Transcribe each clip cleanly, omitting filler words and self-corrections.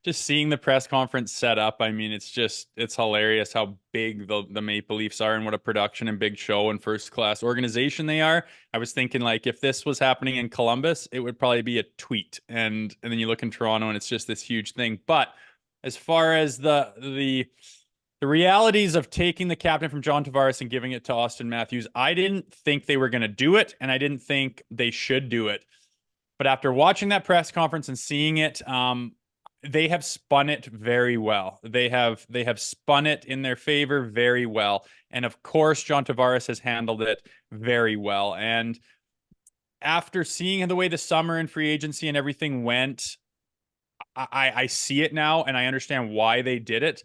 just seeing the press conference set up, I mean, it's hilarious how big the Maple Leafs are and what a production and big show and first class organization they are. I was thinking like if this was happening in Columbus, it would probably be a tweet. And then you look in Toronto and it's just this huge thing. But as far as the realities of taking the captain from John Tavares and giving it to Auston Matthews, I didn't think they were going to do it, and I didn't think they should do it. But after watching that press conference and seeing it, they have spun it very well. They have spun it in their favor very well. And of course, John Tavares has handled it very well. And after seeing the way the summer and free agency and everything went, I see it now and I understand why they did it.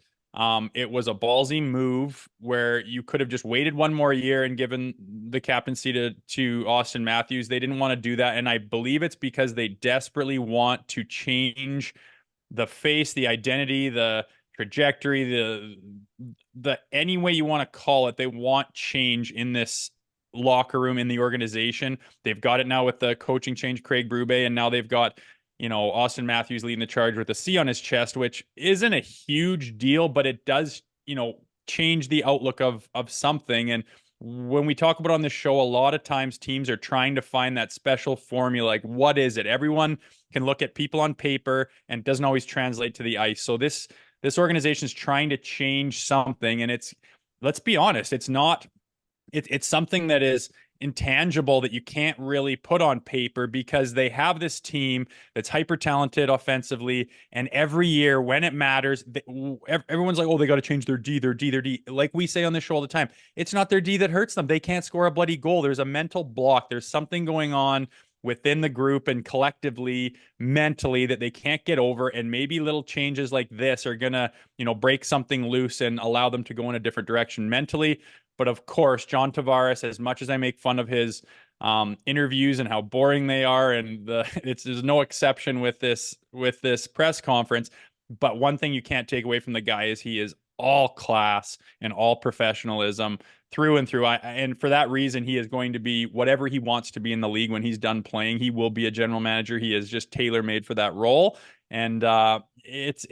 It was a ballsy move where you could have just waited one more year and given the captaincy to Auston Matthews. They didn't want to do that, and I believe it's because they desperately want to change the face, the identity, the trajectory, the any way you want to call it. They want change in this locker room in the organization. They've got it now with the coaching change, Craig Berube, and now they've got Auston Matthews leading the charge with a C on his chest, which isn't a huge deal, but it does, change the outlook of something. And when we talk about on this show, a lot of times teams are trying to find that special formula. Like, what is it? Everyone can look at people on paper and it doesn't always translate to the ice. So this organization is trying to change something, and let's be honest, it's not it's something that is intangible that you can't really put on paper because they have this team that's hyper talented offensively, and every year when it matters, everyone's like, oh, they got to change their D. Like we say on this show all the time, it's not their D that hurts them. They can't score a bloody goal. There's a mental block. There's something going on within the group and collectively mentally that they can't get over, and maybe little changes like this are gonna break something loose and allow them to go in a different direction mentally. But of course, John Tavares, as much as I make fun of his interviews and how boring they are, and there's no exception with this press conference. But one thing you can't take away from the guy is he is all class and all professionalism through and through. And for that reason, he is going to be whatever he wants to be in the league when he's done playing. He will be a general manager. He is just tailor made for that role. And it's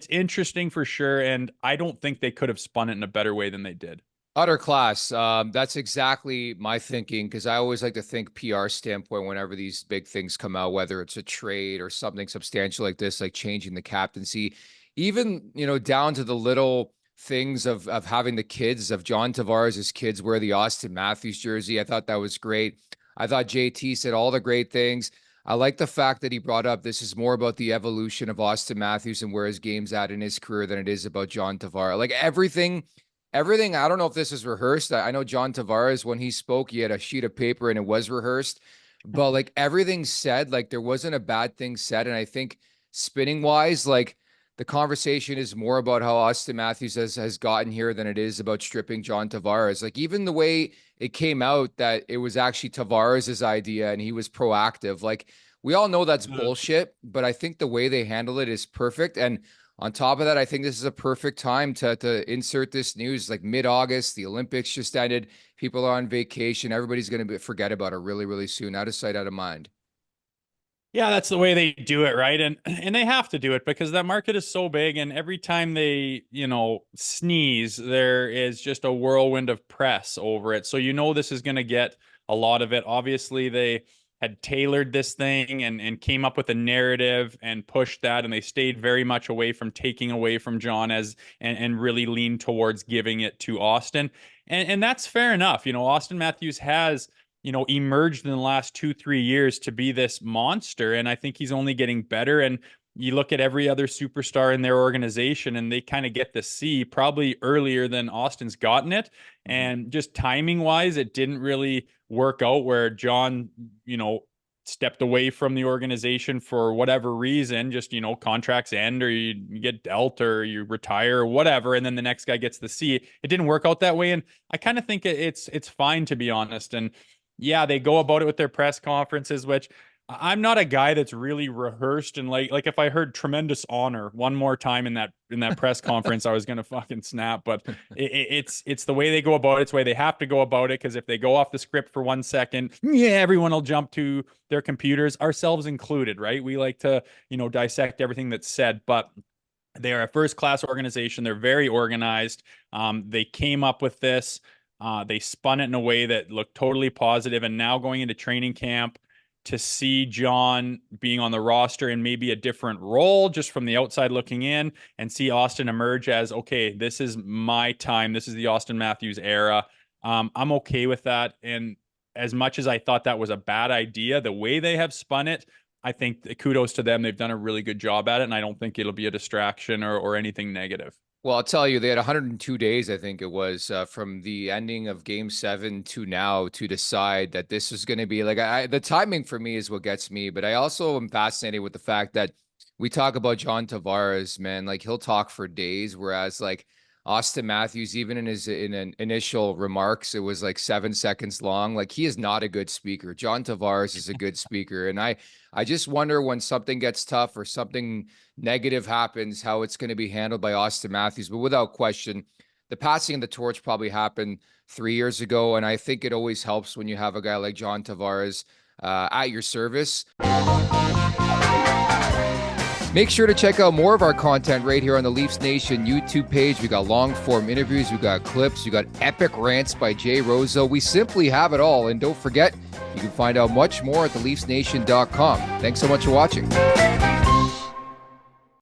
interesting for sure. And I don't think they could have spun it in a better way than they did. Utter class. That's exactly my thinking, because I always like to think PR standpoint whenever these big things come out, whether it's a trade or something substantial like this, like changing the captaincy, even, down to the little things of having the kids of John Tavares' kids wear the Auston Matthews jersey. I thought that was great. I thought JT said all the great things. I like the fact that he brought up this is more about the evolution of Auston Matthews and where his game's at in his career than it is about John Tavares. Like everything, I don't know if this is rehearsed. I know John Tavares, when he spoke, he had a sheet of paper and it was rehearsed, but like everything said, like there wasn't a bad thing said. And I think spinning wise, like the conversation is more about how Auston Matthews has gotten here than it is about stripping John Tavares. Like even the way it came out that it was actually Tavares's idea and he was proactive. Like we all know that's bullshit, but I think the way they handle it is perfect. And on top of that, I think this is a perfect time to insert this news. Like mid-August, the Olympics just ended. People are on vacation. Everybody's going to forget about it really, really soon. Out of sight, out of mind. Yeah, that's the way they do it, right? And they have to do it because that market is so big, and every time they, sneeze, there is just a whirlwind of press over it. So this is going to get a lot of it. Obviously, they had tailored this thing and came up with a narrative and pushed that, and they stayed very much away from taking away from John and really leaned towards giving it to Auston. And that's fair enough. Auston Matthews has emerged in the last 2, 3 years to be this monster. And I think he's only getting better. And you look at every other superstar in their organization and they kind of get the C probably earlier than Auston's gotten it. And just timing wise, it didn't really work out where John, stepped away from the organization for whatever reason, just, contracts end or you get dealt or you retire or whatever. And then the next guy gets the C. It didn't work out that way. And I kind of think it's fine, to be honest. And yeah, they go about it with their press conferences, which I'm not a guy that's really rehearsed, and like if I heard tremendous honor one more time in that press conference, I was gonna fucking snap. But it's the way they go about it. It's the way they have to go about it, because if they go off the script for 1 second, yeah, everyone will jump to their computers, ourselves included, right? We like to dissect everything that's said, but They are a first-class organization. They're very organized. They came up with this. They spun it in a way that looked totally positive. And now going into training camp, to see John being on the roster in maybe a different role, just from the outside looking in, and see Auston emerge as, okay, this is my time. This is the Auston Matthews era. I'm okay with that. And as much as I thought that was a bad idea, the way they have spun it, I think kudos to them. They've done a really good job at it, and I don't think it'll be a distraction or anything negative. Well, I'll tell you, they had 102 days, I think it was, from the ending of Game 7 to now to decide that this is going to be like, the timing for me is what gets me. But I also am fascinated with the fact that we talk about John Tavares, man, like he'll talk for days, whereas like Auston Matthews, even in his initial remarks, it was like 7 seconds long. Like he is not a good speaker. John Tavares is a good speaker, and I just wonder when something gets tough or something negative happens, how it's going to be handled by Auston Matthews. But without question, the passing of the torch probably happened 3 years ago. And I think it always helps when you have a guy like John Tavares at your service. Make sure to check out more of our content right here on the Leafs Nation YouTube page. We got long form interviews, we got clips, we got epic rants by Jay Rosehill. We simply have it all. And don't forget, you can find out much more at theleafsnation.com. Thanks so much for watching.